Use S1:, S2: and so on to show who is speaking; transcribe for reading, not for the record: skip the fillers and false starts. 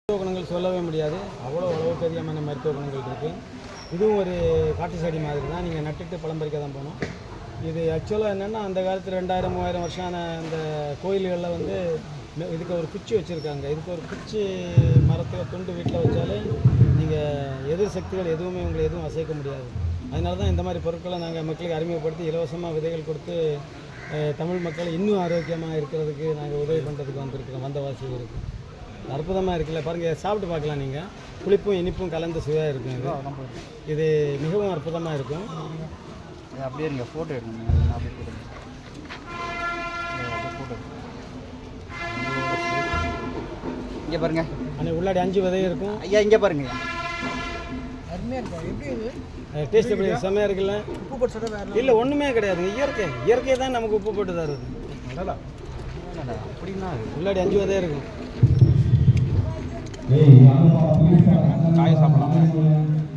S1: மருத்துவ குணங்கள் சொல்லவே முடியாது. அவ்வளோ அளவுக்கு அதிகமான மருத்துவ குணங்கள் இருக்குது. இதுவும் ஒரு காட்டு செடி மாதிரி தான். நீங்கள் நட்டுட்டு பழம் பறிக்க தான் போகணும். இது ஆக்சுவலாக என்னென்னா, அந்த காலத்தில் 2000-3000 வருஷம் ஆன அந்த கோயில்களில் வந்து இதுக்கு ஒரு குச்சி வச்சுருக்காங்க. இதுக்கு ஒரு குச்சி மரத்தில் துண்டு வீட்டில் வச்சாலே நீங்கள் எதிர் சக்திகள் எதுவுமே உங்களை எதுவும் அசைக்க முடியாது. அதனால தான் இந்த மாதிரி பொருட்களை நாங்கள் மக்களுக்கு அறிமுகப்படுத்தி இலவசமாக விதைகள் கொடுத்து தமிழ் மக்கள் இன்னும் ஆரோக்கியமாக இருக்கிறதுக்கு நாங்கள் உதவி பண்ணுறதுக்கு வந்திருக்கிறோம். வந்தவாசிகளுக்கு அற்புதமாக இருக்குல்ல, பாருங்கள், சாப்பிட்டு பார்க்கலாம். நீங்கள் புளிப்பும் இனிப்பும் கலந்து சுவையாக இருக்கும். இது மிகவும் அற்புதமாக இருக்கும்.
S2: அப்படியே நீங்கள் ஃபோட்டோ எடுக்கணும். இங்கே பாருங்கள்,
S1: ஆனால் உள்ளாடி 5 விதை இருக்கும்.
S2: ஐயா இங்கே பாருங்க,
S3: அருமையாக இருக்கா? எப்படி இது
S1: டேஸ்ட் எப்படி செம்மையாக இருக்குல்ல?
S3: உப்பு போட்டு சொல்ல வேறு
S1: இல்லை, ஒன்றுமே கிடையாதுங்க. இயற்கை தான் நமக்கு உப்பு போட்டு தருது.
S2: அப்படின்னா
S1: உள்ளாடி 5 விதை இருக்கும்.
S2: காய்